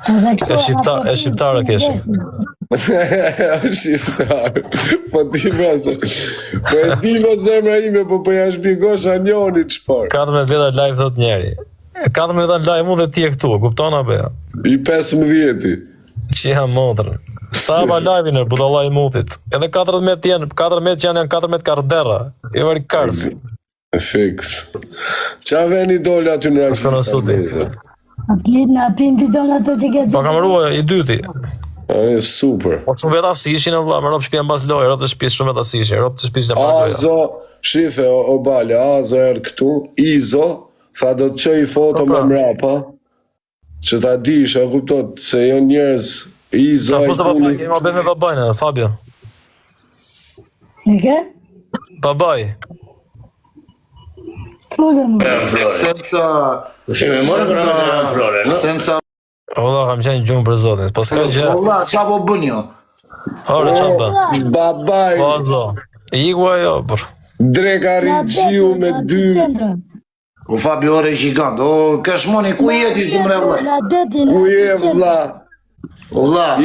E shqiptarë keshin. Shqiptar. Po ti vratë. Po e di me zemra ime, po ja shpjegosh Anjonit çfarë. 14 vjetë live thot njeri. 14 vjetë live mu dhe ti e këtu, kupton apo ja? I 15-i. Që jam motrën. Sa ba live-in e budalla i mutit. Edhe 14 janë 14 kardera. I vari kars. Fix. Qa veni dole aty në rakista? Na pin bidon ato që ke. Po kam rrua i dyti. Ai super. Po shumë vetë si ishin vëlla, më rop shtëpia mbas lojë, rop të shtëpisë shumë vetë si ishin, rop të shtëpisë në pas. Azo, shife o bale, Azo erë këtu, Izo, tha do të qëj foto me mrapa, që ta dish, e kuptot, se janë njerëz, Izo e kuni... Ta ma bëjnë me babajnë, Fabio. Në ke? Babaj. Senza Ola, kam qenë gjumë për zotin, po s'ka gjë. Ola, qa po bën jo? Ore, qa bë? Babaj. Ola, igua jo, për. Dreka Rigjiu me 2. O Fabio ore gjigant, o këshmoni, ku jeti si mre vla? Ku je vla? Ola.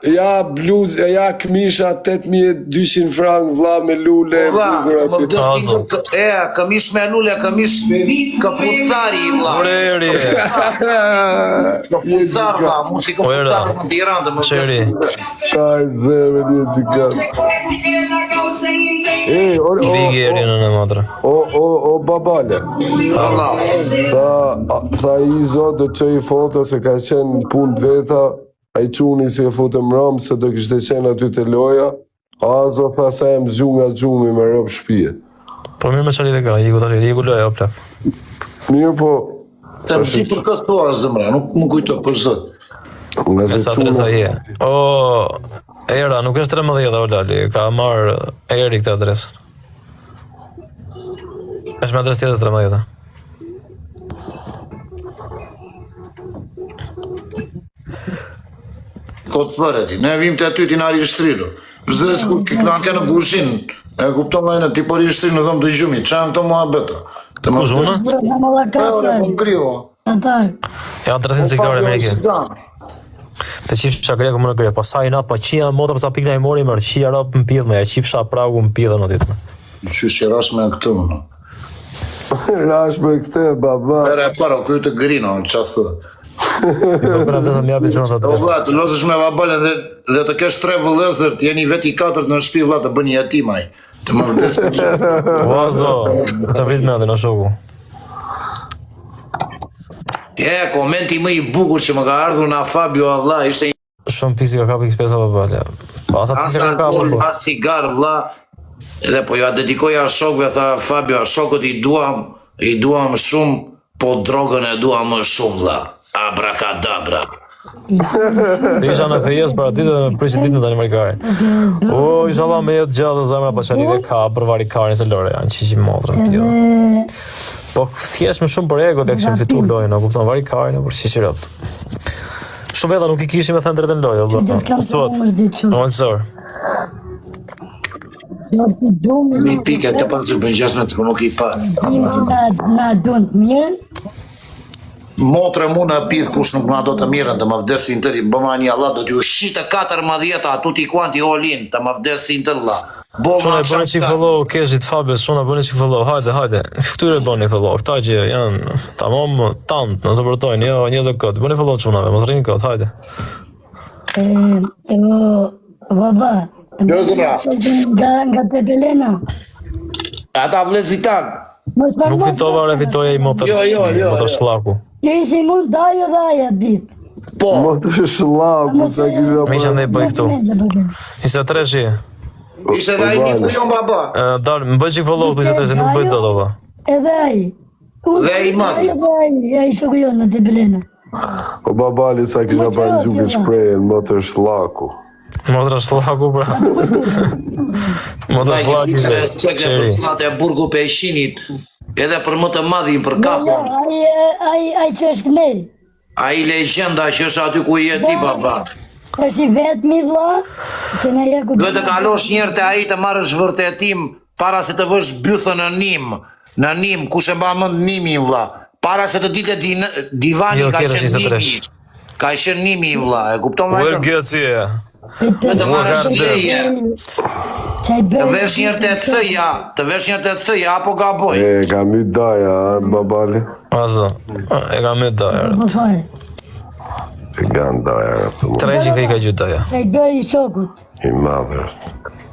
Ja bluz, ja këmisha 8200 frank vla me lule. Ola, më vdesin, këmish me lule, këmish këpucari vla. Oreri. Këpucar vla, musi këpucar në Tiranë, më vdesin. Taj zeme një gjigant. Digi e rinë në madrë. O babale. Tha Izo do qëj foto se ka qenë punë veta. A i quni si e futëm rëmë se do kishte qenë aty të loja. Azo tha sa e më nga gjumi me rëpë shpije. Po mirë me qëri dhe ka, i ku loja o plak. Mirë po... Të më ti për këtë thua zëmra, nuk më kujto për zot. E sa adresa je. O, era, nuk është 13 o lali, ka marrë eri këtë adresën. është me adres tjetër 13. Kotë fërë ti, ne vim të aty ti në arishtrilu. Vëzërës ku këna në gushin, e kupton nga e në tipo arishtrilu në dhëmë të gjumi, qa në të mua beta. Të ku zhunë? Ja, 300 ciklore me neke. Të qifë shakreja ku më në kërje, pa sa i natë, pa qia mota përsa pikna i mori mërë, qia rapë më pidhme, ja qifë sha pragu më pidhë në ditë. Qysh që rash me këtë më në? Rash me këtë, baba. Pere e para, kërë të grino, në qa thë. Të losësh me babalen dhe të kesh 3 vëllezër, të jeni veti 4 në shpi vla të bëni jetimaj. Të më vdes për një. Vazo, të vrit me dhe në shoku. Komenti më i bukur që më ka ardhur nga Fabio Allah, ishte një... Shumë pisi ka kapi X5 babale. Asa cigar vla, edhe po jo a dedikoja shokve, tha Fabio, shokët i duam shumë, po drogën e duam më shumë vla. Abrakadabra. Isha në fejes për atit dhe me prishin ditë në Danimarkarin. O, isha Allah me jetë gjallë dhe zemra pa qali dhe ka për varikarin se lore, janë qiqi motrën tjo. Po thjesht me shumë për ego dhe këshim fitu lojën, o kupton varikarin për qiqi rëptë. Shumë veda nuk i kishim e thënë drejtën lojë, o blota. Suat, o mëllësor. Mi pike të pasë bëjnë gjasme të nuk i parë. Na donë të mirën? Motre mu në pidh kush nuk na do të mirën, të më vdesin tëri, bëma një Allah, do t'ju shqitë 14 atu t'i kuanti olin, të më vdesin tërë la. Shona e bëne që i follow keshit Fabes, shona e bëne që i follow, hajde, këtyre e bëne i follow, këta që janë tamam tant, në të përtojnë, jo një dhe këtë, bëne i follow qunave, mos rrinë këtë, hajde. Baba, nga Pepelena. Ata vlezitan. Nuk fitova, refitoja i motor shlaku. Që ishi mund dajo dhe aja bit. Po. Motor shlaku, sa kisha me isha ndaj bëj këtu. Ishte 3 shi. Ishte dhe aji ku jon baba. Dalë, më bëj që i follow të ishte 3 shi, nuk bëj do dova. Edhe aji. Dhe aji madhi. Edhe aji shoku jonë në Pepelena. O babali sa kisha pa në gjuke shprejën, motor shlaku. Motor shlaku, bra. Motor shlaku ishte. Qekle për cëllat e burgu pe shinit. Edhe për më të madhin për kapon. Ai që është kënej. Ai legjenda që është aty ku je ti, baba. është I vetë mi vla, që në jeku... Duhet të kalosh njerë të aji të marrësh vërtetim, para se të vësh bythën në nim, kush e mba mënd nimin vla. Para se të ditë divani ka qenë nimi. Ka qenë nimi vlla, e kupton vllai? Gëci. Të marrësh leje. Qaj Të bërë... vesh një të C-ja, apo gaboj. E, ka my daja, babali. Azo, e ka me daja. Po fare. Si kanë daja, rëftë mu. 300 ka i gjyta ja. Qaj bërë i shokut. I madhër.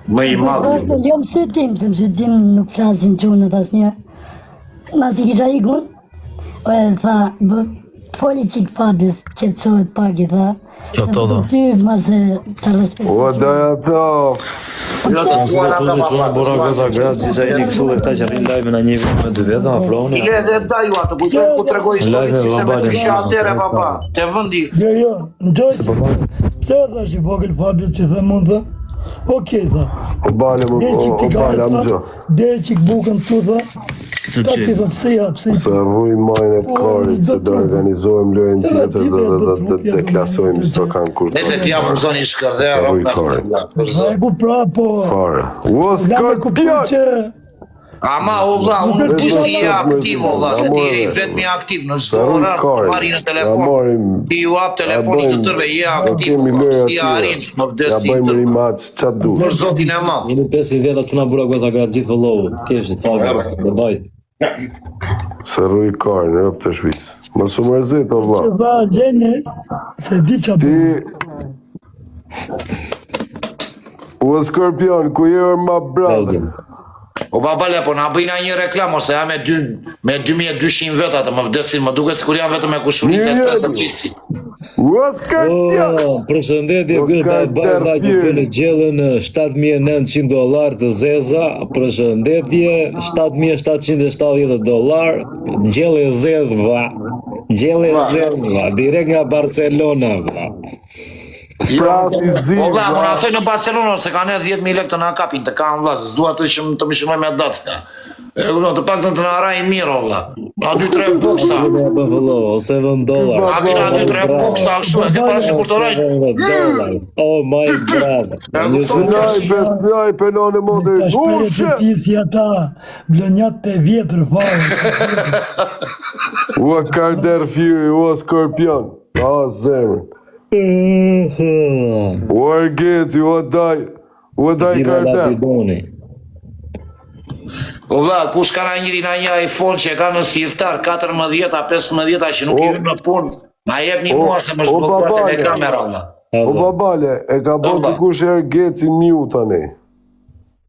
Më i madh. Është jo më sytim, se më sytim nuk flasin qunët asnjë. Mas i kisha ikun, o e tha, foli qik Fabius, qetësohet pak i tha. Jo, to do. Ty mas e të respektu. O, daja to. Jo të kuara Tu dhe quna bora goza gratë, që jeni këtu dhe këta që rinë lajme në një vit me 2 veta, ma proni. Ile edhe daju atë, kujtoj ku tregoj historinë si se me kësha atere papa, te vëndi. Jo, në gjojë, pse e thash i vogël Fabius që dhe mund dhe? Okej, tha. O bale, o bale, am gjo. Dere që bukën tu tha, ta ti tha pse ja, pse Se rruj majnë e karit, se do organizojmë lojën tjetër dhe të klasojmë së kanë kur të. Nese ti jam zoni shkërdera, e ku pra, po... Kare. O, skorpion! Ama o vlla, unë ti si je aktiv o vlla, se ti je i vetmi aktiv në çdo orar të marrë në telefon. Ti ju hap telefonin të tërve, je aktiv, si arrin më Ja vdesi bëjmë rimac, qa du? për zotin e madh. Jeni 5 veta që na bura goza gratë gjithë vëllohu. Keshit, Fabius, dhe bajt. Se rruj karë në rëpë të shpis. Më su mërzit, o vla. Tha gjeni, se di qa Ti... du. O, skorpion, ku jërë ma brave? O babale, po na bëjna një reklam ose ja me 2200 veta të më vdesin, më duket sikur janë vetëm me kushuritë e të gjithësi. O, skorpion! Përshëndetje, bajt në gjellën $7.900 të zeza, përshëndetje, $7.770, gjellë e zez, vla. Gjellë e zez, vla, direkt nga Barcelona, vla. Prasi zi, O vlla, vla. mora thoj në Barcelonë se kanë 10.000 lekë të na kapin, të kanë vlla, s'dua të më shënoj me datska. Të paktën të na arrajnë mirë o vlla. A 2-3 buksa. Ose $7. A vina 2-3 buksa kështu, e ke parasysh kur të rajnë? Oh my god. Besnjaj, penone modë. Ta shpere të pisi ata, blënjat të vjetër, fare. O, karder fyri, o, skorpion. A, zemër. O, argeti, o, daj karder. O vlla, kush ka na një iPhone që e ka në sirtar 14-a, 15-a që nuk i vjen në punë, ma jep një mua se më zhbllokuar te kamera vlla. O, babale, e ka bërë të kush e argeti mju tani.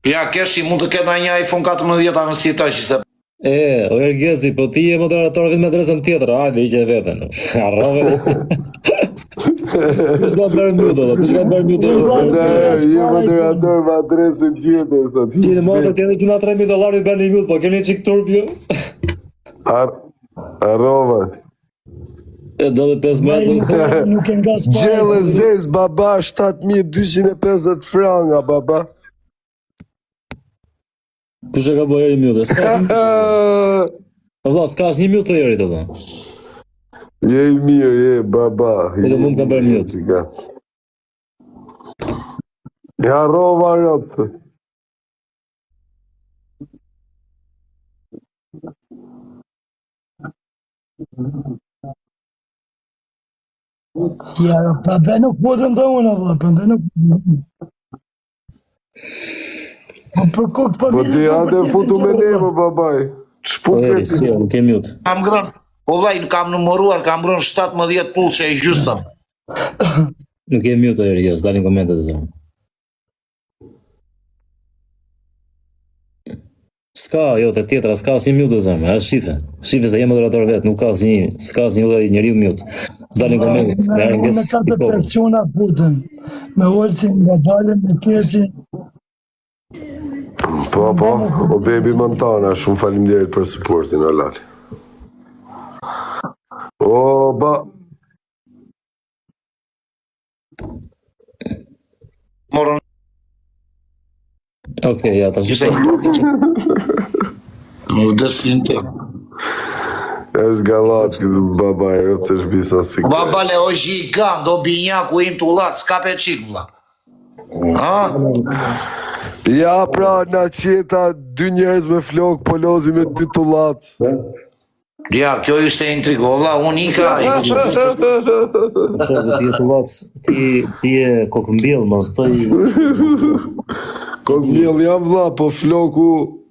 Ja, keshi mund të ketë një iPhone 14-a në sirtar që se O Ergezi, po ti e moderator vetë me adresën tjetër, hajde, iqe vetën. Arrove. Kush ka bërë mjute, kush ka bërë mjute? Je moderator me adresën tjetër, të ti. Qini moderator tjetër që na $3.000 i bërë një mjute, po keni qik turp jo? Arrove. E do dhe 5 metrë. Nuk e nga s'pare. Gjellë zez, baba, 7.250 franga, baba. Kush e ka bërë eri mjute? Vlla, s'ka as një mjute të eri të dhe. Je i mirë, je, baba. Edhe mund ka bërë mjute. Ja, rova rëpë. Tjera, pra dhe nuk potëm të unë, vëlla, pra dhe nuk... Po për kokë Po familje... ti ate futu me neve, babaj. Ç'po Eri, si, ke? nuk e mjute. kam ngrën. O vllai, kam numëruar, kam ngrën 17 pulçe e gjysëm. Nuk e mjute, Eri, jes, dalin komentet e zonë. S'ka, jo, të tjetra, s'ka as një mjute zëmë, është shife. Shife se je moderator vetë, nuk ka as një, s'ka as një lloj njeriu mjute. S'dalin komentet. Me 4 persona putëm, me Olsin, nga Dalën, me Keshin. Po, o baby Montana, shumë faleminderit për supportin, o lali. O, ba... Morën Okej, ja, ta ishte shqipë. Më vdesin të. është galat, babaj, rëpë të shbisa si kërë. Babale, o gjigant, o binjaku im të ullat, s'ka pe qik vlla. Ha? Ja, pra, na qeta, 2 njerëz me flok, polozi me 2 tullat. Ja, kjo ishte intrigë, valla, unë ika. Ti je kokëmbjell, mos toj. Kokëmbjell jam vlla, po floku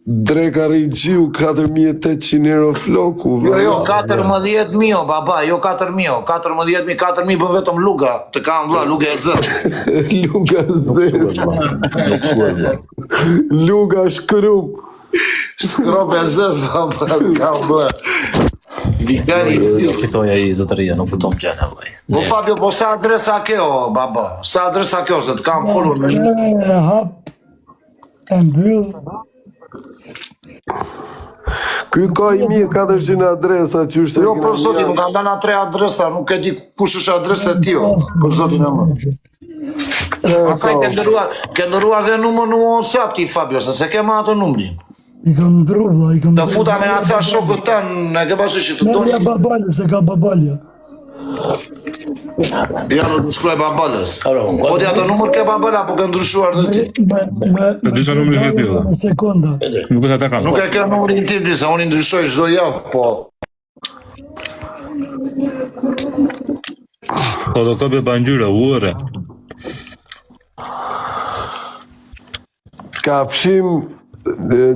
dreka rejgjiu 4.800 euro floku. Jo, 14.000, baba, jo 4.000, 14.000 bën vetëm luga, të kam vlla, luga e zë. Luga zez. Luga shkrum. Shkrop e zës, baba, të kam vlla. Vikari i si. Fitoja I zotëria, nuk futon gjana vllai. Po Fabio, po sa adresa kjo, baba? Sa adresa kjo, se të kam folur me një. E hap, e mbyll. Ky ka 1400 adresa që është... Jo, për zotin, nuk kam dana 3 adresa, nuk e di kush është adresa e tjo, për zotin e më. Akaj ke ndëruar dhe numër në WhatsApp ti, Fabio, se ke ma ato numërin. I kam ndru, vlla, I kam Të futa me aca shokët tanë, e ke pasu që të Merja doni. babalja, se ka babalja. Ja, nuk më shkruaj babalës. Po di ato numër ke babala, po ke ndryshuar dhe ti. Të disha numri vetë valla. Me sekonda. Nuk e ta kam. Nuk e ke numërin tim disa, unë I ndryshoj çdo javë, po. Po do të bëj bangjyra, uore. Ka fshim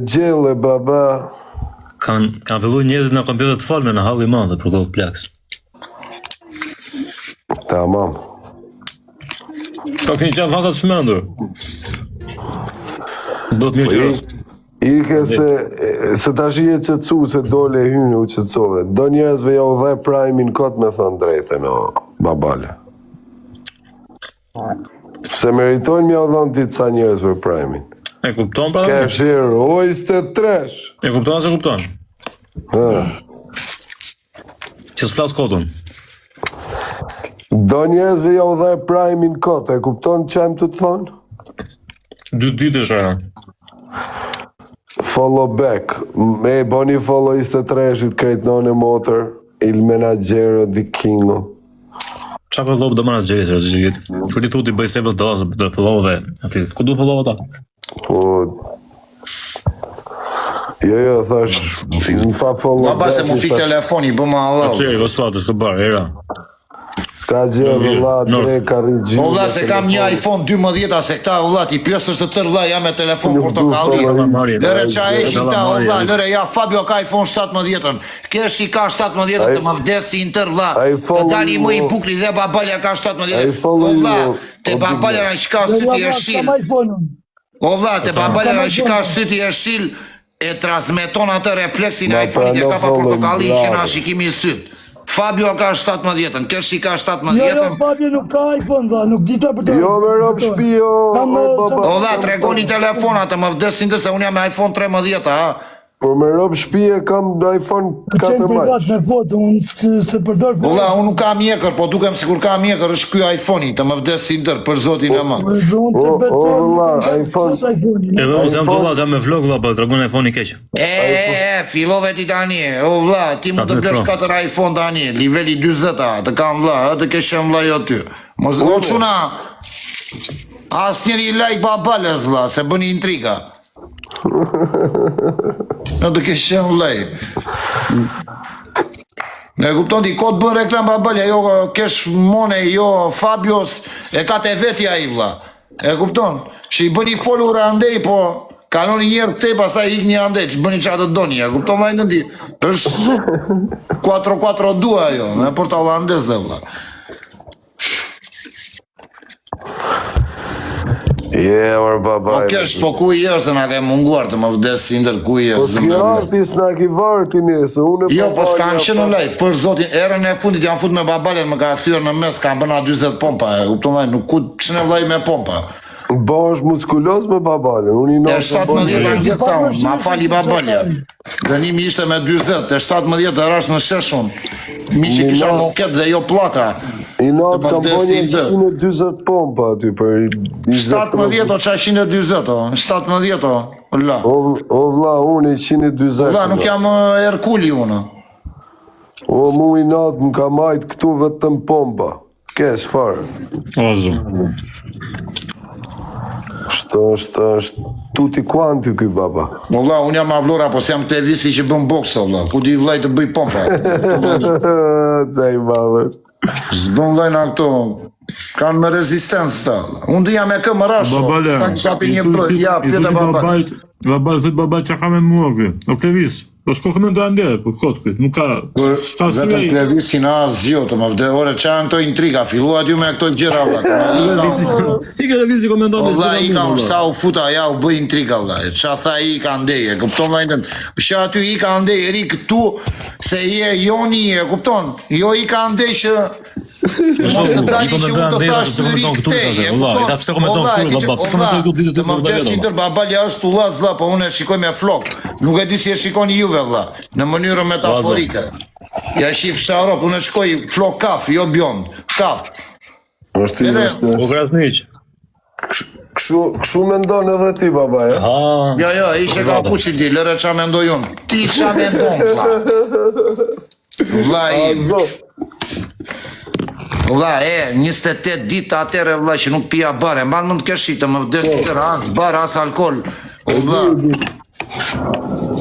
gjelle, baba. Kanë fillu njerëzit në kompjuter të falme në halli madhe për kohë plaks. Tamam. Po kënë qanë fasa të shmendur. Do të mirë që rësë. Ike se ta shije qëtësu se dole e hynë u qëtësove. Do njerëzve ja u dhe Prime-in kot me thënë drejten, o babale. Se meritojnë mja u dhënë ti ca njerëzve Prime-in. E kupton pra? Ke shirë, o iste tresh. E kupton se kupton? Që s'flas kodun. Do njerëzve ja u dhe Prime-in kot, e kupton që jam të të thonë? 2 ditë është ajo. Follow back. Me boni follow iste treshit krejt none motor, il menagero di Kingo. Qa për lobë do mëna gjesër, zi që gjithë. Fëri tu t'i bëj se për të follow dhe. Ku du follow ata? Po... Jo, thash, në fa follow Baba se mu fik telefoni, bëma Allah. Që e vësuat është të barë, era. S'ka gjë vëlla, dreka rëgjiu. O vlla, se kam një iPhone 12, se këta vlla, ti pjesës të tërë vlla, jam me telefon portokalli. Lëre qa eshin ta, o vlla, lëre, ja, Fabio ka iPhone 17-ën. Kesh I ka 17-ën të më vdesi në tërë vlla. Të tani më I bukli dhe babalja ka 17-ën. O vlla, te babalja në qka syti e shil. O vlla, te babalja në qka syti e shil, e transmeton atë refleksin e iPhone-it e ka pa portokalli që na shikimi I syt. Fabio ka 17-ën, Keshi ka 17-ën. Jo, Fabio nuk ka iPhone, dha, nuk dita për të... Jo, me rob shpio, O dha, tregoni telefonat, më vdesin dhe se unë jam me iPhone 13, ha? Po me rob shpije kam iPhone 4 Qenë privat me foto, unë se përdor... O dha, unë nuk kam mjekër, po dukem sikur kam mjekër, është kjo iPhone-i, të më vdesin dërë, për zotin e më. vëlla, iPhone... Edhe unë zem dolla, zem me vlog vlla, për të regun iPhone I keqë. Filove ti tani, o vlla, ti më të blesh 4 iPhone tani, liveli 20, të kam vlla, të keshem vlla jo ty. Mos o quna, as njeri like babales vlla, se bëni intriga. Në të keshem vllaj. Ne kupton ti, kot bën reklam babalja, jo kesh mone, jo Fabios, e ka te vetja I vlla. E kupton? Që I bëni follower andej, po kaloni njerë këtej, pastaj ik një andej, që bëni qatë të doni, e kupton majtë në ti? është 442 ajo, me porta holandes dhe vlla. Mër baba. Po kesh, po ku I se na ke munguar të më vdesi ndër ku I Po s'ki arti s'na ki varti njëse, unë e Jo, po s'kam qenë në laj, për zotin, erën e fundit jam fut me babalen, më ka thyrë në mes, kam bëna 20 pompa, e kupton vaj, nuk ku qënë vlaj me pompa. Ba është muskulos me babalen, unë I E nështë... 17 anë gjithë sa unë, ma fali babalja. Dënimi ishte me 20, e 17 e rash në sheshun. Mi që kisha moket dhe jo plaka. I natë kam bënje 120 pompa aty për... 17 o qa 120 o, 17 o, la. O vla, unë I 120. La, nuk jam Herkuli unë. O mu I natë më ka majtë këtu vetëm pompa. Kes farë. O, zdo. është tutti quanti ky baba. Valla, unë jam avlora, po s'jam te visi që bëm boks, valla. Ku di vllai të bëj pompa. Taj baba. S'bën vllai na këto. Kanë me rezistencë ta. Unë dhja me këmë rasho. Babale, Qapi një bërë, ja, pjeta babale. Babale, të babale që ka me mua kë. O Klevis, po shko këmë do ande, po kot kë. Nuk ka, s'ka Vetëm syrej. Klevisin a zjotë, më vde, ore, që janë këto intriga, filluat ju me këto gjera, vla. I Klevisi komenton Vla, i ka unë sa u futa, ja, u bëj intriga, vla. Qa tha i ka ndeje, kupton vajnën. Shë aty i ka ndeje, eri këtu, se je joni, e kupton. Jo i ka ndej që... Mos të dali që unë të thash të ri këtej, e kupton. Të më vdesin tër babali është ullaz, vla, po unë e shikoj me flok. Nuk e di si e shikoni juve, vla, në mënyrë metaforike. Ja shif Sharop, unë e shikoj flok kaf, jo bjond, kaf. Është O Krasniq. Kështu mendon edhe ti baba, ja? Jo, ishe ka kuqi ti, lëre qa mendoj unë. Ti qa mendon, vla. Vla i... Vla, 28 ditë atere, vla, që nuk pija bare. Mban mund të keshitë, më vdesi tërë, as bar, as alkohol. Vla,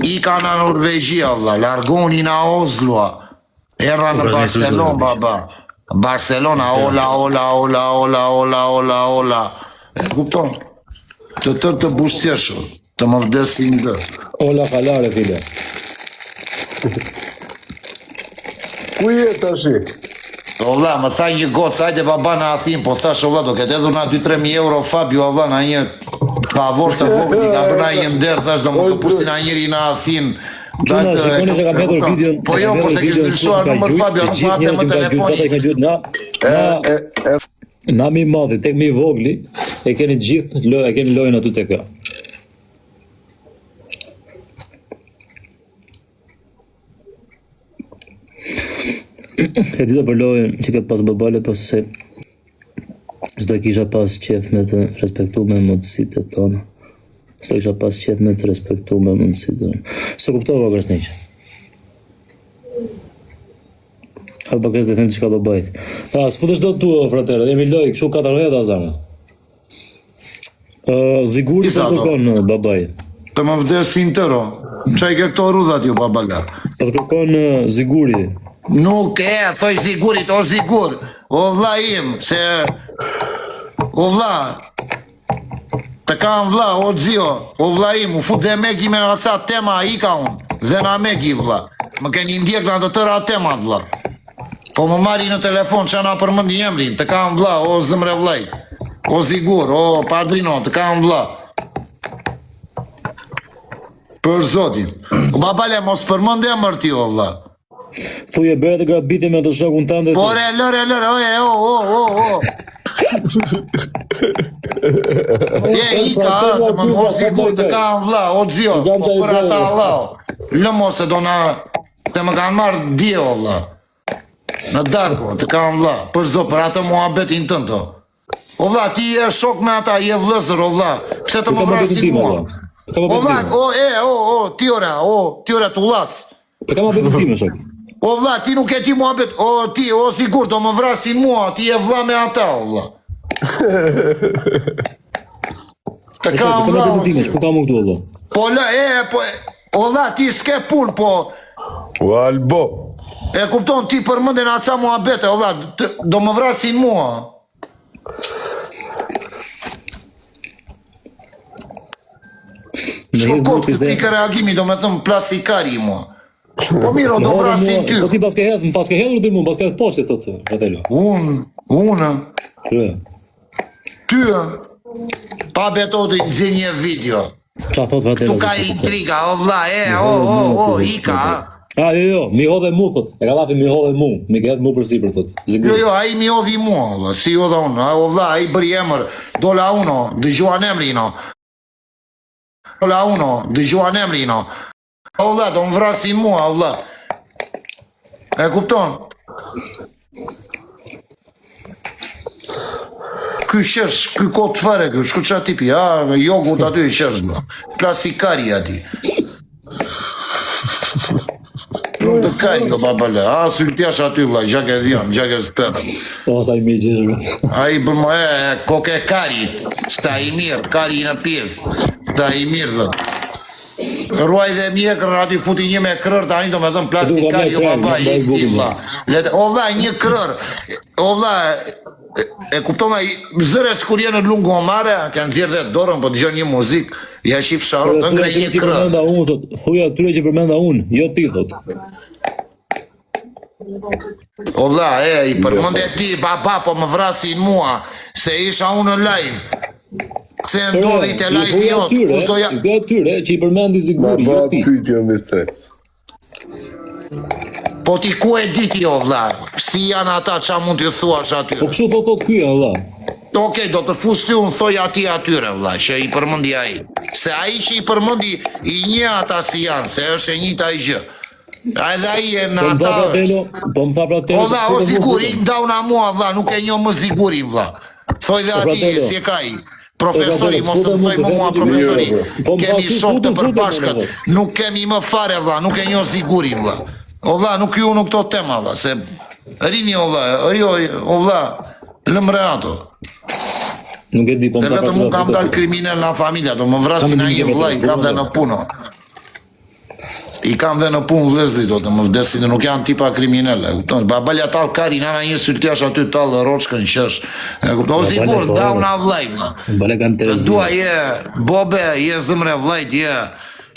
i ka në Norvegjia, vla, largoni na Osloa. Erda në Barcelona, baba. Barcelona, ola. E kupton? Të tërë të busjeshu, të më vdesi ndë. Ola kalare, file. Ku je tashi? O vla, më tha një gocë, ajde baba në Athin, po thash o vla, do këtë edhu na 2-3.000 euro Fabio, o vla, na një favor të vogël, ka bëna një ndërë, thash, do më këpusin a njëri në Athin. Gjuna, shikoni se kam hedhur videon. Po jo, po se kishtë ndryshuar numër Fabio, nuk ma të më telefoni. Na mi madhi, tek mi vogli, e keni gjithë, e keni lojën aty tek ka. E dita për lojën që ke pas babale, po se s'do kisha pas qef me të respektu me mundësit e tonë. S'do kisha pas qef me të respektu me mundësit e tonë. Së kuptova Krasniq. Hal pak të them që ka babajt. S'futesh do tu, fratere, jemi loj, kështu 4 veta, zana. Ziguri të kërkon babaj. Të më vdesin tëro, që i ke këto rudhat ju, babala. Të kërkon Ziguri. Nuk thoj Zigurit, o Zigur, o vla im, se, o vla, të kam vla, o dzio, o vla im, u fut dhe megi me në aca tema i ka unë, dhe në megi vla, më keni ndjek në të tëra temat vla, po më marri në telefon që na përmëndi emrin, të kam vla, o zëmre vlaj, o Zigur, o padrino, të kam vla. Për zotin, o babale mos përmëndi emër ti o vla. Thuje bërë dhe grabiti me të shokun të ndë. Ore, lëre, o. I ka, të më mos i kur të kam vla, o dzio, po për ata vla. Lëmo se do na, të më kanë marrë dje o vla. Në darko, të kam vla, për zo, për ata muhabetin tëndo. O vla, ti je shok me ata, je vlëzër, o vla, pse të më vrasin mua. O vla, ti ore, të ulac. Për kam abetin ti me shok. O vla, ti nuk e ti muhabet, o sigur, do më vrasin mua, ti e vla me ata, o vla. Të kam vla, o ti, ku kam u këtu, o vla? Po la, o vla, ti s'ke pun, po... O albo. E kupton, ti përmëndin aca muhabete, o vla, do më vrasin mua. Shkot, këtë pike reagimi, do me thëmë plasikari mua. Po miro, do vrasin ty. Po ti pas ke hedhur ti mu, pas ke hedhur poshtë, thotë, fratello. Unë, ty, pa betodi në zi një video. Qa thot, fratello? Tu ka intriga, o vla, ika. Jo, mi hodhe mu, thot. E ka lafi mi hodhe mu, mi ke hedhë mu për si për, thot. Jo, a i mi hodhi mua, si hodha unë, o vla, a i bëri emër, dola uno, dëgjuan emrino. Dola uno, dëgjuan emrino. O vla, do më vrasin mua, o vla. E kupton? Ky shesh, ky kotë fare, ky shku qa tipi, jogurt aty i shesh, plasikari ati. shumë të kari, o babale. A, syltjash aty, vla, gjak e dhjon, gjak e spera. Po, sa i mirë. A i për më koke karit, sta i mirë, kari në pjesë, sta i mirë dhe. Ruaj dhe mjekër, aty futi një me krër, tani do me thëmë plastikari, o baba, i këti, vla. O vla, një krër, o vla, e kuptona, zërës kur jenë në lungë o mare, kanë zirë dhe dorën, po të gjën një muzik, ja shif sharot, të ngre një krër. Thuja atyre që përmenda unë, jo ti, thot. O vla, i përmënde ti, baba, po më vrasin mua, se isha unë në live. Se ndodhi të live jotë, kushto ja... Be atyre që i përmendi Ziguri, jo Baba, ti. pyetje me stres. Po ti ku e diti o vla, si janë ata qa mund t'ju thuash atyre? Po kështu thot kya, valla. Okej, do të fus ty unë thoj ati atyre vla, që i përmëndi aji. Se aji që i përmëndi i një ata si janë, se është e njëta i gjë. A edhe aji e në ata është. Po më tha Fratello... O vla, o Ziguri, i mdauna mua vla, nuk e njo më Zigurin vla. Thoj dhe ati, si e ka i. Profesori, mos të thoj më mua profesori, kemi shok të përpashkët, nuk kemi më fare vla, nuk e njo Zigurin vla. O vla, nuk ju nuk to tema vla, se rini o vla, o vla, lëmre ato. Nuk e di, po më Dhe vetëm unë kam dal kriminel në familja, do më vrasin a i vla, i kam dhe në puno. I kam dhe në punë vlezdi, do të më vdesin, nuk janë tipa kriminele. Babalja tal kari, nana një syltjash aty tal roçkën qësh. O Zigur, da una vlaj, vla. Të dua je, bobe, je zëmre vlajt, je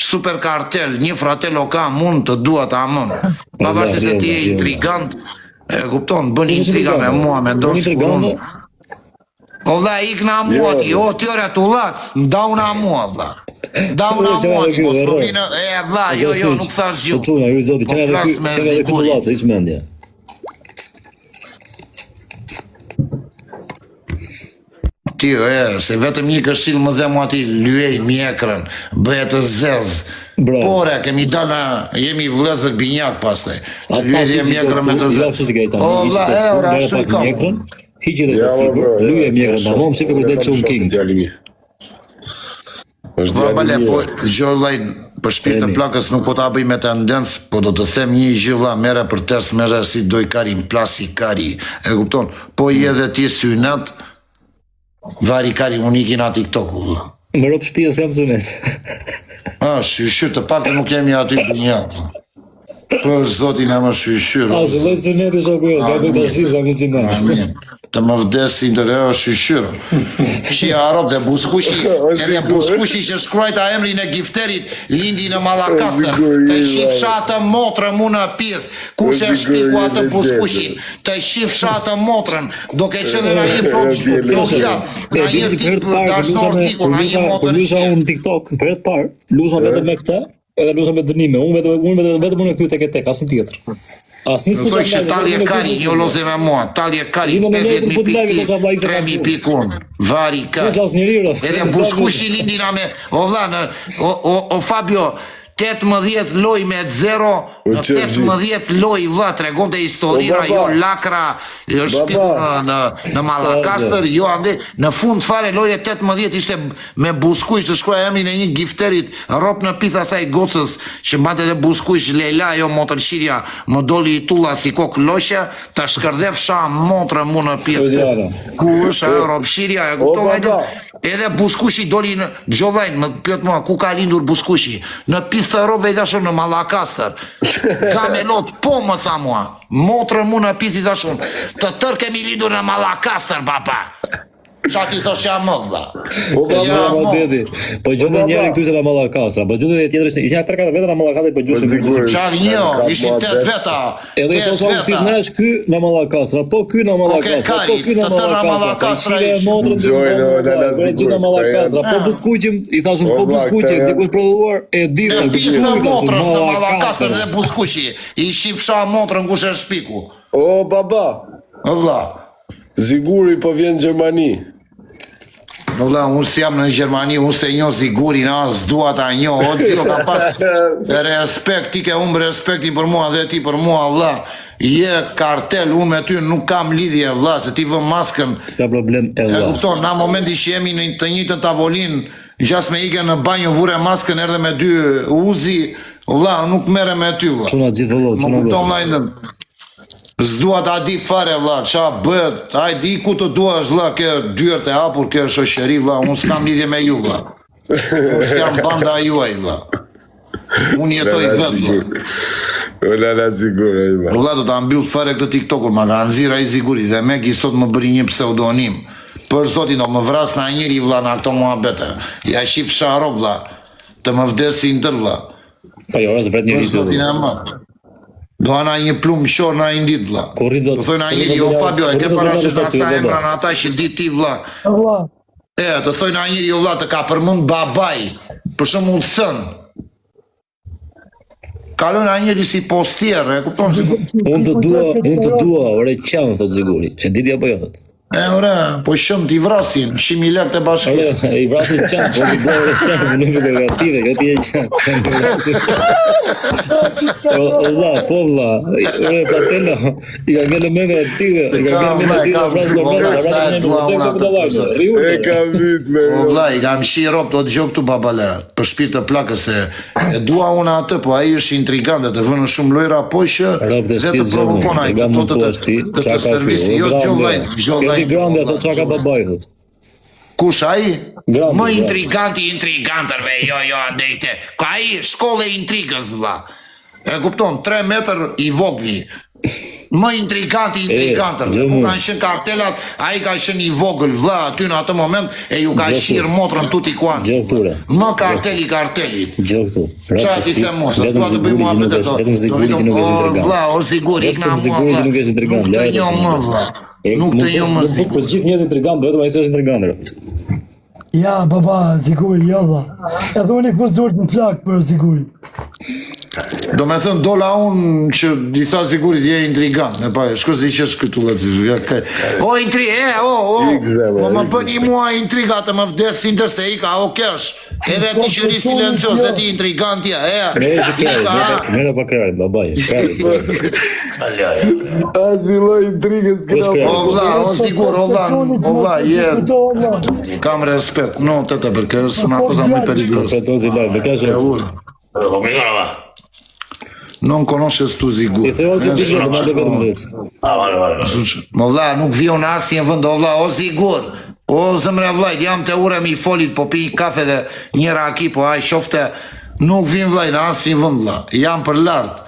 super kartel, një fratello ka mund të dua të amon. Pavarësi se ti je intrigant, e kupton, bën intriga me mua, me ndonë siguron. O vla, ik na mua ti, o tjore të ulac, nda una mua, vla. Da una mua ti, mos përvinë, e vla, jo, nuk thash gju. Po quna, ju zoti, që nga dhe këtë latës, i që mendja. Ti, se vetëm një këshill më dhe mua ti, lyej mjekrën, bëhet të zezë. Pore, kemi dalë, jemi vlezër binjak pastaj. Lyej dhe mjekrën me të zezë. O vla, ora, ashtu i kam. Hiqi dhe të sigur, lyej mjekrën, da mom, si për këtë që unë king. Vabale, po gjëllaj për shpirë të plakës nuk po ta bëj me tendencë, po do të them një gjëlla mere për ters mere si doj kari, në plasi kari, e kupton? Po i edhe ti synet, vari kari unë ikin a TikTok-u. Më ropë shpia se jam synet. Shyshyr të pak nuk jemi aty për një. Për zotin e më shyshyr. Se dhe synet e shoku jo, ka bëjt ashtë sa misliman. Amin. Të më vdesin të reo shyshyr. Shia Arab dhe buskushi, edhe buskushi që shkruajta emrin e gifterit lindi në Malakastër, të shifsha atë motrën mu në pith, kush e shpiku atë buskushin, të shifsha atë motrën, do ke që dhe në një flokxhat, në një tip dashnor tiku, në një motrën. Për lusha unë TikTok, për e të parë, lusha vetëm me këta, edhe lusha me dënime, unë vetëm unë e kjo tek, asën tjetër. Në thoi që talje kari një loze me mua, talje kari 50.000 pikti, 3.000 pikun, vari kari. Edhe buskushi lindi na me, o vla, o Fabio, 18 loj me 0, në 18 loj vla, tregon të historira, jo lakra, shpiku në Malakastër, jo ande, në fund fare loje 18 ishte me buskush të shkruaj emrin e një gifterit, rop në pitha saj gocës, që mbate dhe buskush, Leila, jo motër shirja, më doli i tulla si kok loshe, të shkërdhef sha motrë mu në pithë, ku është e rop shirja, e kuptovajtë, edhe buskushi doli në gjovajnë, më pjotë mua, ku ka lindur buskushi, në pithë të robe i dashon në Malakastër, ka me lot, po më tha mua, motrë mu në pithë i dashon, të tërë kemi lindur në Malakastër, papa. Qa ti thosh jam më dha. Po gjënë njëri këtu se në Malakastra, po gjënë dhe tjetër ishte një tërka vetë në Malakastra, po gjënë se qa një, ishin 8 veta. Edhe i thosha unë ti nesh ky në Malakastra, po ky në Malakastra, po ky në Malakastra, gjënë në Malakastra, po buskuqim, i thashun po buskuqim, dikush prodhuar, e ditë, pithë motrës në Malakastër dhe buskuqi, i shifsha motrën kush e shpiku. O, baba, vlla, Ziguri po vjen në Gjermani. Valla, unë si jam në Gjermani, unë se njo Zigurin, s'dua ta njo, o dzio ka pas respekt, ti ke unë respektin për mua dhe ti për mua, valla, je kartel, unë me ty nuk kam lidhje, valla, se ti vë maskën. S'ka problem, e valla. Kupton, na momenti që jemi në të njëjtën tavolin, gjas me ike në banjo vure maskën erdhe me 2 uzi, O vlla, nuk merrem me ty vlla. Çuna gjithë vëllai, Më çuna kupton vëllai. vllai. S'dua ta di fare vlla, ç'a bëhet? Hajde i ku të duash vlla, ke dyert e hapur, ke shoqëri vlla, unë s'kam lidhje me ju vlla. Unë s'jam banda juaj vlla. Unë jetoj vetë vlla. Ola la sigurë ima. Vlla do ta mbyll fare këtë TikTokun, ma ka nxirr ai siguri dhe me sot më bëri një pseudonim. Për zotin do më vras na njëri vlla na këto muhabete. Ja shif sharo vlla. Të më vdesin tër vlla. Po jo, as vret njëri Për zotin e më. Do ana një plumë qor na një ditë vlla. Kurri do Do thojnë a njëri, o Fabio, e ke parasysh nga sa emra në ata që di ti vlla. Valla. Të thojnë a njëri, o vlla, të ka përmend babaj, për shembull thën. Kalon a njëri si postier, e kupton se Unë të dua, ore qan thot Ziguri. E diti apo jo thot? ore, po shëm t'i vrasin, 100.000 lekë të bashkë. Ore, i vrasin qan, po i bëre qan, nuk e negative, këti e qan i vrasin. O vlla, po vlla, ore fratello, i ka ngellë mendja e tyre, i ka ngellë mendja e tyre, vrasin. E kam vit me. O vlla, i kam shi rob do të dëgjoj këtu babale, për shpirt të plakës se e dua unë atë, po ai është intrigante, të vënë shumë lojra po që Rob dhe dhe të shtëpisë provokon ai gjallë, këto të servisi, jo gjovllajn. Këti grande ato qa ka babaj thot. Kush ai? Grande, Më grande. intrigantërve, jo, andejte. Ka ai shkollë e intrigës, vlla. E kupton, 3 metër i vogli. Më intrigantër. gjë Ku mu. kanë qenë kartelat, ai ka qenë i vogël, vlla, aty në atë moment e ju ka Gjë shirë motrën tuti kuantë. Gjë këture. Më karteli. Gjë këtu. Qa ti them mos, s'ka të bëj mua me të to. Vetëm Ziguri që nuk është intrigant. Vlla, o Ziguri, ikna Vetëm mua, Ziguri që vlla. nuk është intrigant. Nuk të njo më, vlla. Nuk të njo më, Nuk Ziguri. për gjithë njerëzit intrigant, vetëm ai s'është intrigant. Ja, baba, Ziguri, jo dha. Edhe unë i pus duart në plak për Ziguri. Do me thënë, dola unë që i tha Zigurit je intrigant, e pa, shko se i qesh këtu lëtë, ja kaj. O, më bën i mua intriga të më vdesin tërse i ka, o kesh, edhe ti që ri silencios, dhe ti intrigant ja, Mene pa krarit, babaj, krarit. Asi loj intrigës këna. O vla, o Zigur, o vla, je, kam respekt, no, tete, perché es una cosa muy peligrosa. Petozzi live, me ka shë. Non conosces tu Zigur. I theo që t'i gjithë, ma dhe vetëm dhecë. Më vla, nuk vion asje në vënd, o vla, o Zigur. O zëmre vlajt, jam të ure mi folit, po pi kafe dhe një raki, po aj shofte, nuk vin vlajt, asje në vënd, vla. Jam për lartë.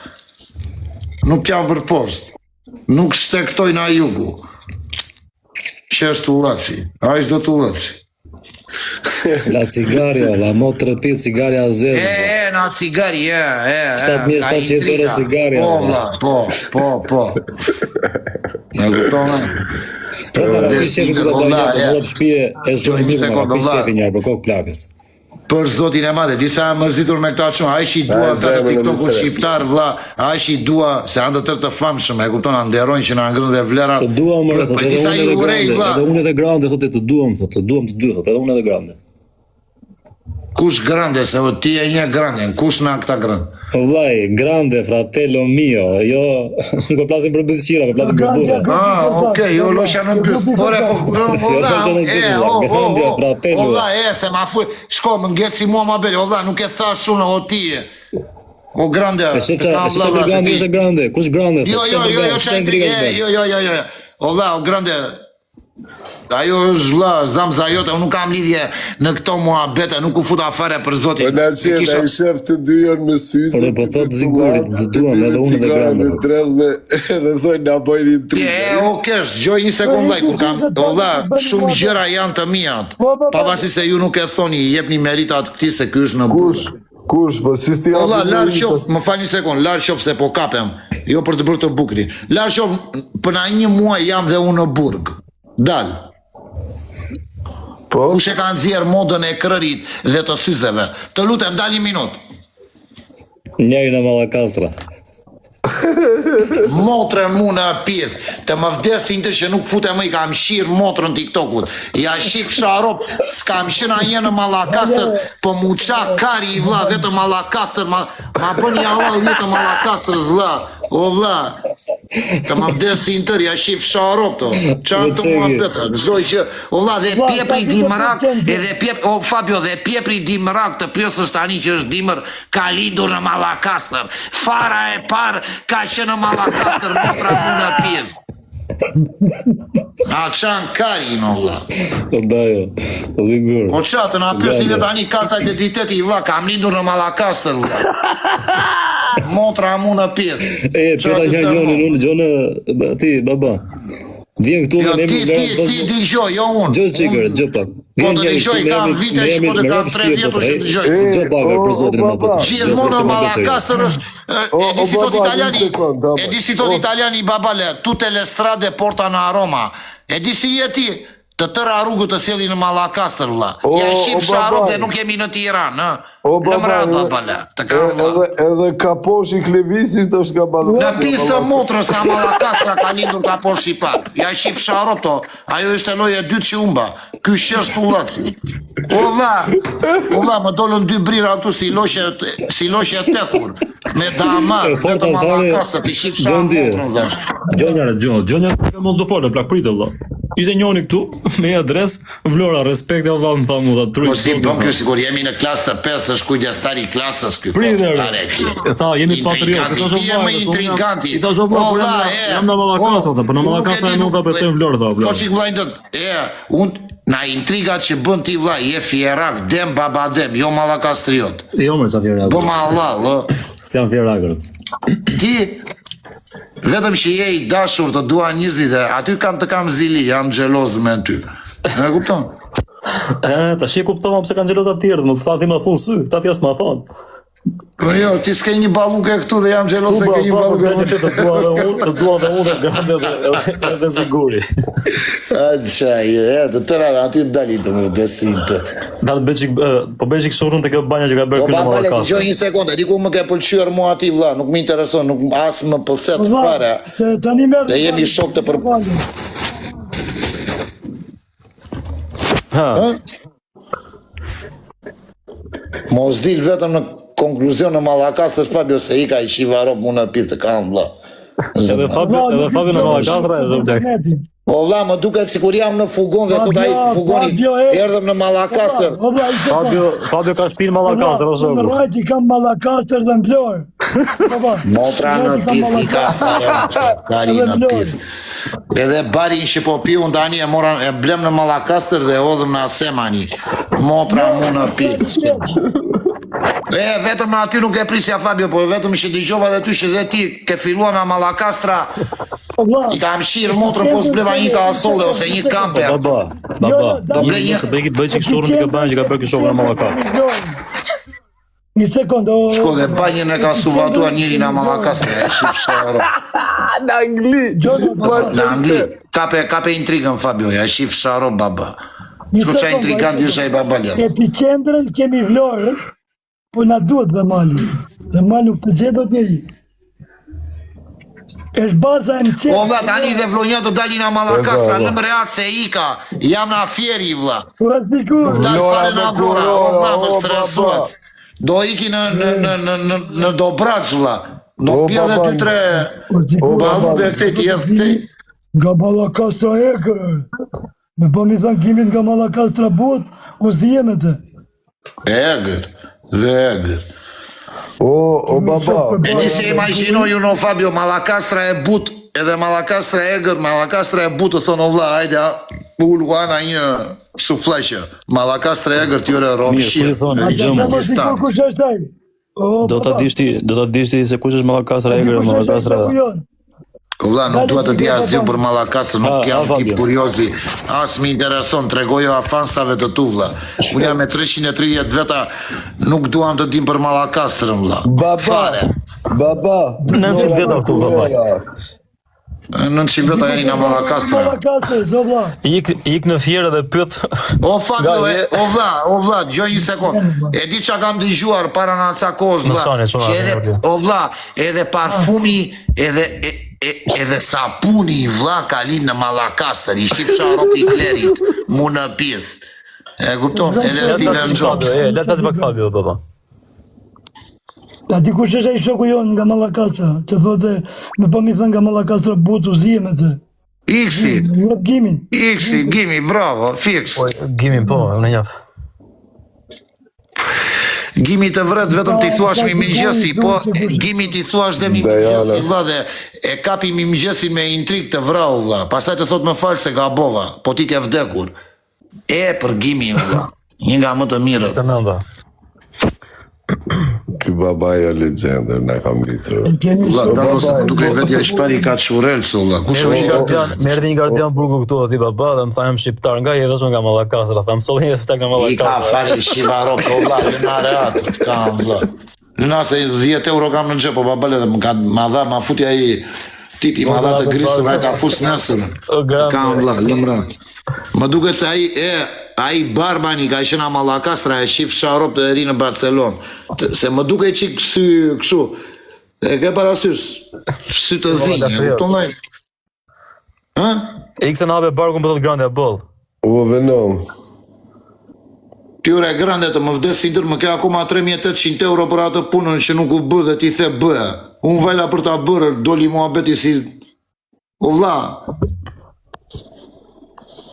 Nuk jam për post. Nuk stektoj na jugu. Që është ulaci. A ishtë do të ulaci. La cigaria, la mo të repit, cigaria zezë. Na cigari, 7.700 euro cigaria. Po, vla, po. Në kuptone? Prema në pisë që këtë da një, për më shpije, e shqoni mirë, në pisë qefi njërë, për kokë plakës. Për zotin e madhe, disa e mërzitur me këta shumë, a ishi dua të të TikTok-u shqiptar, vla, a ishi dua, se andë tërë të famshëm, e kupton, nderojnë që në angrën dhe vlerat. Të dua më rëthët, Për disa ju urej, vla. edhe unë edhe grande, thote të duam, të duam të dy, thote, edhe unë edhe grande. Kush grande, se ti e një grande, kush në këta grande? Vllai, grande, fratello mio, jo, nuk po plasim për bëdhëqira, po plasim për burra. Okej, jo losha në byt. Ore, vla, se ma fuj, shko, më ngetë si mua ma beri, vla, nuk e tha shumë, o ti e. O grande, E shqe që grande ishe grande, kush grande? Jo, o vla, o grande, ajo është vla, zamza jote, unë nuk kam lidhje në këto muhabete, nuk u futa fare për zotin. Po na qenë ai shef të dyjon me syze. Ore, po thot Zigurit, zëduam edhe unë edhe grande. Edhe thoi na bojnë intrigë. O kesh, gjoj një sekund laj, kur kam, o vla, shumë gjëra janë të mijat, pavarësisht se ju nuk e thoni, jepni meritat këti se ky është në burg. Kush, po si sti O vla, larë qof, më fal një sekund, larë qof se po kapem, jo për të bërë të bukri. Larë qof, për na një muaj jam dhe unë në burg. Dal. Po? Kush e ka nxjerr modën e krërit dhe të syzeve? Të lutem, dal një minutë. Njëri në Mallakastra. Motrën mu në pith, të më vdesin të që nuk fute më i kam shirë motrën TikTokut. Ja shif sharop, s'kam shina një në Mallakastër, po mu qa kari i vla, vetë Mallakastër, ma bën një halal një të Mallakastër zla. O vla, Të më vdes si në tërë, ja shif sharop to. Qanë të mua pëtë, gëzoj që, o vla, dhe pjepri dimërak, o Fabio, dhe pjepri dimërak të pjosës tani që është dimër, ka lindur në Malakastër. Fara e parë ka që në Malakastër, në pra muna pjesë. A qanë kari në vla. Dajo, po sigur. O qatë, në pjosë dhe tani karta identiteti, vla, kam lindur në Malakastër, vla. Motra mu në pjesë. Pjeta Gjone, ti, baba. Vjen këtu me ti dëgjoj, jo unë. Gjë qikër, gjë pak. Po të dëgjoj, kam vite që po të kam 3 vjetur që dëgjoj. Gjë pak për zotin e madh. Gjithmonë në Malakastër është, e di si thot italiani babale, tutte le strade portano a Roma. E di si je ti, të tëra rrugët të sjellin në Malakastër, vlla. Ja shif sharop dhe nuk jemi në Tiranë, ë. Në mërë, babale, të kam vlla. Edhe kaposhi Klevisit është nga Malakastra. Në pisë të motrës nga Malakastra ka lindur kaposhi i parë. Ja shif sharop to, ajo ishte loja e dytë që umba. Ky shështë tullaci. O vlla, më dolën 2 brira këtu si loqe e tekur. Me damar, me të Malakastra, të shif sharop motrën dhe. Gjonja ka mund të folë, plak pritë valla. Ishte njoni këtu, me adres, Vlora, respekte valla më tha mu dha tryq. Po si bën kjo sigur, jemi në klasë të 5, është kujdestari i klasës ky. Pritë. E tha, jemi patriotë, ti je më intriganti. I tha shoh jam në Malakastra, po në Malakastra nuk ka betejë Vlorë tha Vlora. Po çik vllajt, unë na intrigat që bën ti vllaj, je fierak, dem baba dem, jo Malakastriot. Jo më sa fierak. Po mallall, si janë fierakët. Ti vetëm që je i dashur të dua njerëzit, aty kanë të kam zili, jam xheloz me ty. E kupton? Tash e kuptova pse kanë xheloza të tjerë, më thati më thon sy, ta t'jas më thon. Po jo, ti s'ke një balluke këtu dhe jam xheloz se ke një balluke. Të dua dhe unë grande edhe siguri. Çaj, të tëra aty dalin të më desinte. Dal bëjik, po bëjik shurrën tek banja që ka bërë këtu në Malakastra. Dgjoj një sekondë, diku më ke pëlqyer mua aty vlla, nuk më intereson, nuk as më pëlqet fare. Se tani merr. Dhe jemi shok të për. Ha. Mos dil vetëm në konkluzion në Malakastër Fabio se i ka i shiva rob më në pitë të kam vlla. Edhe Fabio në Malakastra edhe blek. O vlla, më duket sikur jam në fugon dhe thot ai fugoni erdhëm në Malakastër. Fabio ka shtëpi në Malakastër ose Në rajt i kam Malakastër dhe në Vlorë. Motra në pith i ka kari në pith. Edhe barin që po piu ndani e blem në Malakastër dhe odhëm në Asemani. Motra mu në pith. Vetëm në aty nuk e prisja Fabio, po vetëm që dëgjova dhe ty që dhe ti ke filluar në Malakastra. I kam shirë motrë po s'bleva një ka asole ose një kamper. Baba, se bëjë që kështurën të këbajnë që ka bërë kështurën në Malakastra. Një sekundë. Shko dhe banjën e ka suvatuar njëri në Malakastra, e shifë shërë. Në Angli. Në Angli. Kape intrigën Fabio, e shifë shërë baba. Shko qa intrigant isha i baba lërë. Epicendrën kemi Vlorën, po na duhet dhe mali. Dhe mali nuk përgjedot njëri. Është baza e më qenë. O vla, tani dhe vlonjën të dalin në Malakastra, në më reatë se ika, jam në afjeri vla. Dalë pare në Vlora, o vla, më stresuat. Do iki në Dobrac vla. Në pja dhe 2-3 balube këtej, ti edhe këtej. Nga Malakastra e kërë. Me po mi thënë kimit nga Malakastra but, o zije me të. Egër, dhe egër. O baba. E një se imaginoj ju në Fabio, Malakastra e but, edhe Malakastra e egër, Malakastra e but të thonë o vla, hajde, ulluana një sufleqë. Malakastra e egër t'jore romshirë, në rigjëmë në distancë. Do ta dishti se kush është Malakastra e egër, Malakastra e... O vla, nuk duhet të di asgjë për Malakastra, nuk jam tip kuriozi, as më intereson, tregojo afansave të tu vla. Unë jam me 330 veta, nuk duham të dim për Malakastrën vla. Baba. 900 veta këtu baba. 900 veta jeni në Malakastra. Ik në fjerë dhe pyet. O Fabio, o vlla, gjoj një sekund. E di qa kam dëgjuar para në aca kohës vlla. O vlla, edhe parfumi, edhe sapuni i vlla kalin në Malakastër, i shqip sharopi klerit, mu në pith. E kupton? Edhe Steven Jobs. Le ta zbak Fabio, baba. Ta dikush është ai shoku jonë nga Mallakastra, që thotë me po mi thënë nga Mallakastra but uzihem atë. Iksi, Gimin. Gimi, bravo, fiks. Gimin po, unë njaf. Gimi të vret vetëm t'i thuash mi mëngjesi, po Gimi t'i thuash dhe mi mëngjesi, vlla, dhe e kapi mi mëngjesi me intrik të vrau, vlla. Pastaj të thot më fal se gabova, po ti ke vdekur. E për Gimi, vlla. Një nga më të mirët. Së nënda. Ky babaja legjender na ka mbitur. Vlla, bravo se duke vetë shpari ka çurelsu, vlla. Kush Më erdhi një gardian burgu këtu aty baba dhe më thamë shqiptar nga edhe shumë nga Mallakastra, tham solli se nga I ka Mallakastra. fare shivarop, vlla, lënare atë, kam, vlla. Lëna se 10 euro kam në xhep, po babale dhe ma futi ai tipi, ma dha të grisur, ai ta fus nesër. Kam, vlla, lëmra. Më duket se ai Barbani ka qenë në Mallakastra, e shif Sharop të ri në Barcelonë. Se më duket çik sy kështu. E ke parasysh sy të dhinj, kupton ai? Ha? Ikse në habe barkun për të grande boll. U venom. Tyre grande të më vdes si ndër më ke akoma 3800 euro për atë punën që nuk u bë dhe ti the bë. Unë vajla për ta bërë, doli muhabeti si... O vlla.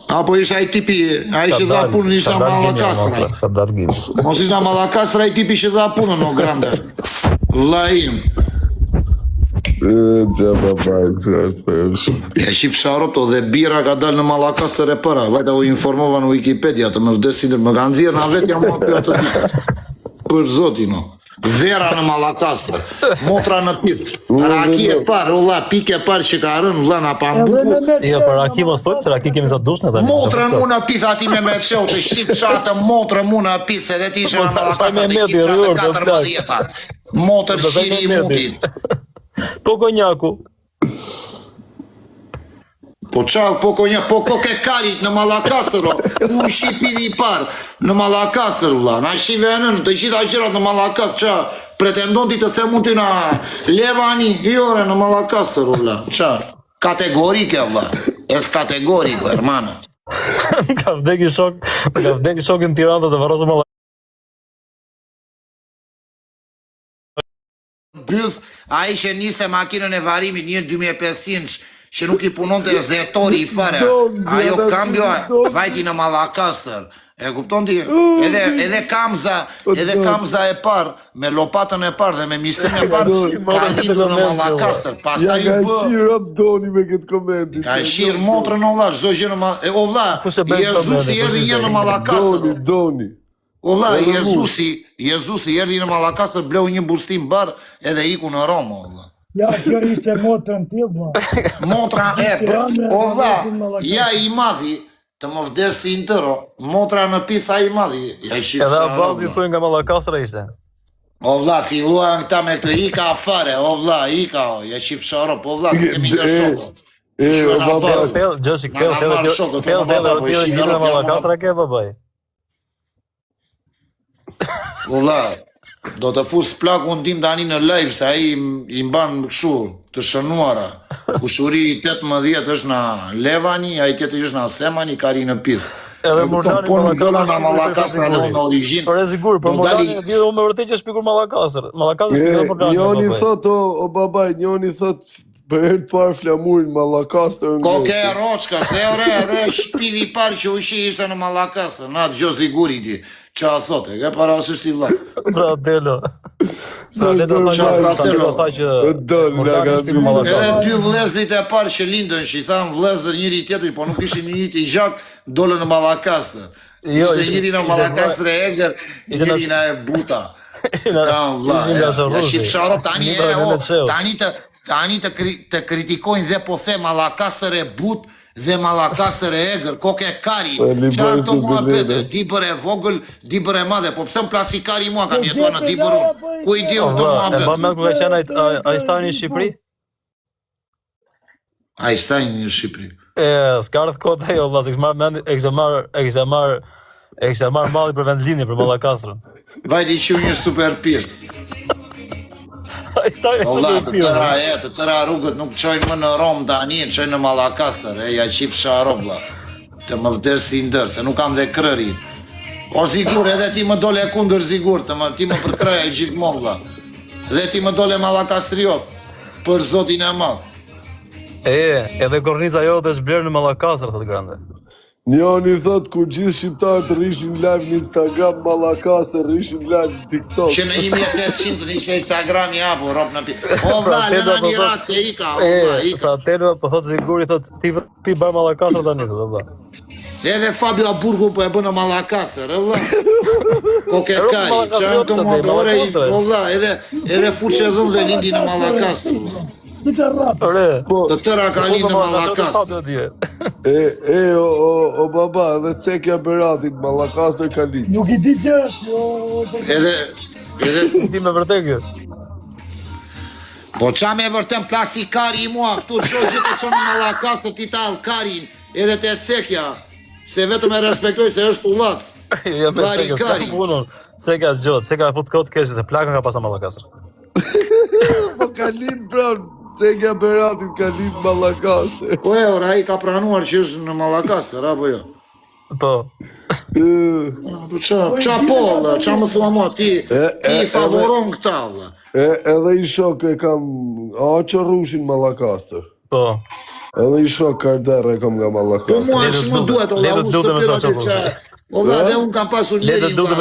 Apo ishte ai tipi, ai që dha punën ishte në Mallakastra. Ka dal Gimi. Mos ishte në Mallakastra ai tipi që dha punën o grande. Vlla im. Gja babaj, që është për shumë. Ja shif Sharop të dhe bira ka dalë në Mallakastër e para. Vajta u informova në Wikipedia të më vdes si ndër, më ka nxjerrë na vetë jam aty atë ditë. Për zotin o. Vera në Mallakastër, motra në pith. Raki e parë, valla, pikë e parë që ka rënë vlla na pambuku. Jo, për Raki mos thoj se Raki kemi sa dushna tani. Motra mu në pith ati me çeu të shif shatë, motra mu në pith edhe ti ishe në Mallakastër të shif shatë 14. Motër shiri i mutit. Po konjaku. Po çau, po konjak, po koke karit në Mallakastër, u shipidi i parë në Mallakastër, vlla. Na shive nën, të gjitha gjërat në Mallakastër, ça pretendon ti të them unë ti na Levani, jore në Mallakastër, vlla. Ça? Kategorike, vlla. Es kategoriko, hermano. Ka vdekë shok në Tiranë dhe varrosë Mallakastra. Byth, ai që niste makinën e varimit një 2500 që nuk i punonte zetori i fare. Ajo kambjo vajti në Mallakastër. E kupton ti? Edhe kamza e parë me lopatën e parë dhe me mistin e parë ka lindur në Mallakastër. Pastaj Ja ka shirë Doni me këtë komentin. ka shirë motrën o vlla, çdo gjë në Mallakastër. O vlla, Jezusi erdhi një në Mallakastër. Doni. O vlla, Jezusi erdhi në Mallakastër, bleu një burstim bar edhe iku në Romë, o vlla. Ja, kjo ishte motrën tillë, vlla. Motra o vlla, ja i madhi, të më vdes si intero, motra në pitha i madhi. Ja i shifë Edhe Sharop, Abazi vlla. thuaj nga Mallakastra ishte. O vlla, filluan këta me këtë ika afare, o vlla, ika o, ja shifë Sharop, o vlla, se kemi nga shokot. O babaj. Pel, Gjoshi, Na ka marrë shokët, pel, o baba, po i gjithë shifë në Sharop, Mallakastra ke babaj. O vlla, do të fus plakun tim tani në live, se ai i mban kështu të shënuara. Kushuri i 18 është në Levani, ai tjetri është në Semani, ka ri në pith. Edhe Murdani po nuk dola në Mallakastra në origjinë. Por e sigur, por Do dali- Murdani di unë me vërtet që shpikur Mallakastër. Mallakastër shpikur Murdani. Njoni babaj. thot, o babaj, njoni thot, për herë të parë flamurin Mallakastër. Koke e roçka, se edhe shpidi i parë që ushi ishte në Mallakastër, na Gjozi Guriti. Qa thote, ke parasysh ti vlla. Fratello. Sa Fratello është tha normal, që E tha që dol, Murdani nga shpikur gazim. Mallakastër. Edhe dy vëllezrit e parë që lindën, që i thanë vëllezër njëri tjetri, po nuk ishin njëri i gjak, dolën në Mallakastër. Jo, Ishte njëri në Mallakastër e egër, njëri në e buta. Kam vlla. Ishin nga Ja Sharrusi. shif Sharop tani Libra e në o, Leceu. tani të kritikojnë dhe po the Mallakastër e but dhe Mallakastër e egër, koke kari. Libra Çfarë këto të muhabete, bilede. dibër e vogël, dibër e madhe, po pse më plasikari mua kam jetuar në dibër unë. Ku i di O unë këto vlla, e mban mend muhabete? ku ka qenë ai stani në Shqipëri? Ai stajnë në Shqipëri. E, s'ka ardhur kota jo vlla, se kishte marrë mend, e kishte marrë malli për vendlinje për Mallakastrën. Vajti që një super pirth. Ai stani O vlla, është pirë. të tëra rrugët nuk çojnë më në Rom tani, çojnë në Mallakastër, ja qif Sharop vlla. Të më vdes si ndër, se nuk kam dhe krëri. O sigur, edhe ti më dole kundër sigur, ti më përkraja gjithmonë vlla. Dhe ti më dole Mallakastriot, për zotin e madh. Edhe korniza jote është blerë në Mallakastër, thotë Grande. Njoni thot kur gjithë shqiptarët rrishin live në Instagram, Mallakastër rrishin live në TikTok. Që në 1800 ishte Instagrami apo rop në pi. O vlla, lëna një rat se ika, o vlla, ika. Fratelo po thotë siguri thotë ti pi bar Mallakastër tani thotë vlla. Edhe Fabio Aburgu po e bën në Mallakastër, e vlla. Po ke kari, çan të më ore, o vlla, edhe fuçë dhumve lindi në Mallakastër. Të tëra ka lindë në Mallakastër. O baba, edhe cekja Beratit, Mallakastër ka lindë. Nuk i di që... Edhe Ti me vërtet kjo. po qa me vërtem plasi kari i mua, këtu qo gjithë të qonë në Mallakastër ti talë karin, edhe të cekja, se vetëm e respektoj se është ullac. Ja me cekja, s'ka punën. Cekja s'gjot, cekja fut kot kesh se plakën ka pas në Mallakastër. Po ka lindë pra, cekja Beratit ka lindë Mallakastër. Po e, ora, i ka pranuar që është në Mallakastër, apo jo? Po. Qa po, vlla, qa më thua mua, ti favoron këta, vlla. Edhe i shok e kam, që rrushin Mallakastër. Po. Edhe i shok Karder e kam nga Po Mallakastër. mua që më duhet, olla, unë së pyrat e qa. Olla, dhe unë kam pasur njëri, vlla,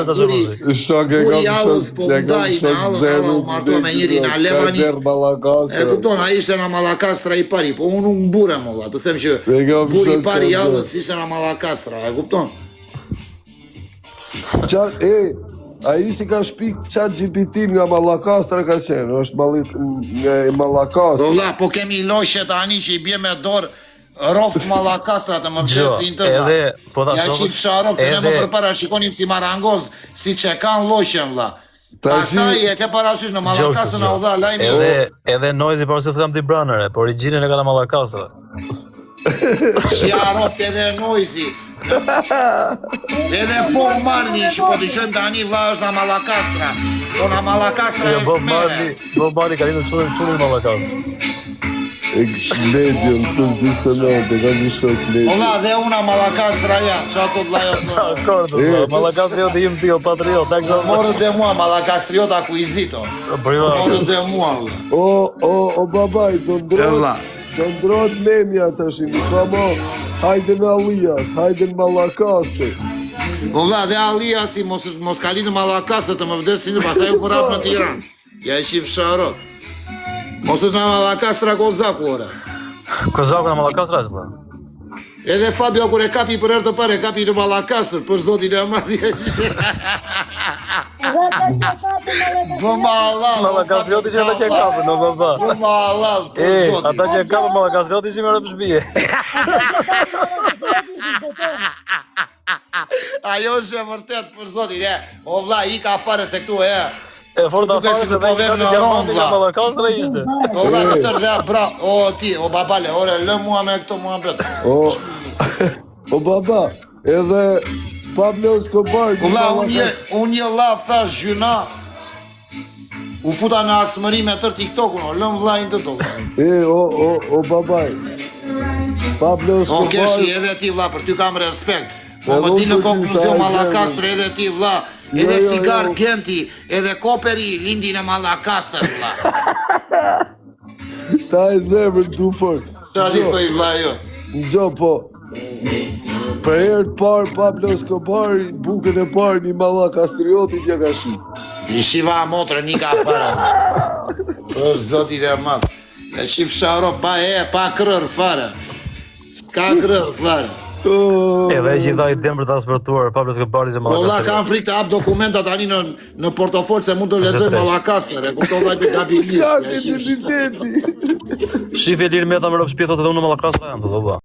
Shok e Guri kam Allës, po ndaj në Allën, u martua me njëri në Alevani. E Mallakastër. kupton, a ishte në Mallakastra i pari, po unë më burem, olla, të them që buri i pari i Allës ishte në Mallakastra, e kupton? A i si ka shpik qatë GPT nga Mallakastra ka qenë, është nga Mallakastër. Olla, po kemi lojshe tani që i bje me dorë rof Mallakastra të më vëshë si interna. Ja shif sharop, të ne më përpara shikonim si marangoz, si që kanë lojshen, vlla. Pastaj e ke parasysh në Mallakastër nëudha lajmi. Edhe Noizi po se them ti branëre, po origjinën e ka në Mallakastër. Sharop edhe Noizi. Edhe po marni që po të qëmë tani vlla është në Mallakastra. Po në Mallakastra e smere. Bob Marley ka lindur çunin Mallakastër. Medium plus 29, dhe ka një shok medium. Ola, dhe una Mallakastra jam, qa të t'lajo të... Dakord, Mallakastriot im ti o patriot, tak zë... Morët dhe mua, Mallakastriot akuizito. Morët dhe mua, vlla. O babaj, do ndrot memja të shimi, kamo, hajde në Alias, hajde në Mallakastër. Vlla, dhe Aliasi mos ka linë në Mallakastër të më vdesin, pastaj u kurap në Tiranë. Ja i shif sharot. Mos është në Mallakastra Kozaku, ora. Kozaku në Mallakastra është, bro? Edhe Fabio kur e kapi për herë të parë, e kapi në Mallakastër, për zotin e madhje. Bëma Allah, Mallakastriot ishe ata që e kapën, no baba. Bëma Allah, për zotin. Ata që e kapën Mallakastriot ishe me rëpë shpije. Ajo është e vërtet për zotin, o vlla, i ka fare se këtu, E forta fare se dhe i në Gjermani nga Mallakastra ishte. O vlla, të tërë dhe, bra, o ti, o babale, ore, lë mua me këto mua bet. O baba, edhe Pablo Escobar... O vlla, unë një laf thash gjyna, u futa në asmëri me tër TikTok-un, lëm vllajnë të tokë. O babaj, Pablo Escobar... O keshi edhe ti vlla, për ty kam respekt. Po më ti në konkluzion Mallakastër edhe ti vlla, edhe cigar Genti, edhe Koperi, lindi në Mallakastër vlla. Ta e zemër du fort. Qa di thoi vlla jo? Gjo po, për herë të parë Pablo Escobar, bukën e parë një Mallakastriotit ja ka shi. I shiva motrë një ka para. Për zotin e madhë. E shif sharo pa krër fare. Ka krër fare. Edhe gjitha i dem për të aspërtuar Pablo Escobar që Mallakastër. Ola kam frikë të hap dokumenta tani në portofol se mund të lexoj Mallakastër, e kupton vllai ka bilis. Ka identiteti. Shifje lirë me ta më rëpë shpjetot edhe unë në Mallakastra janë të do ba.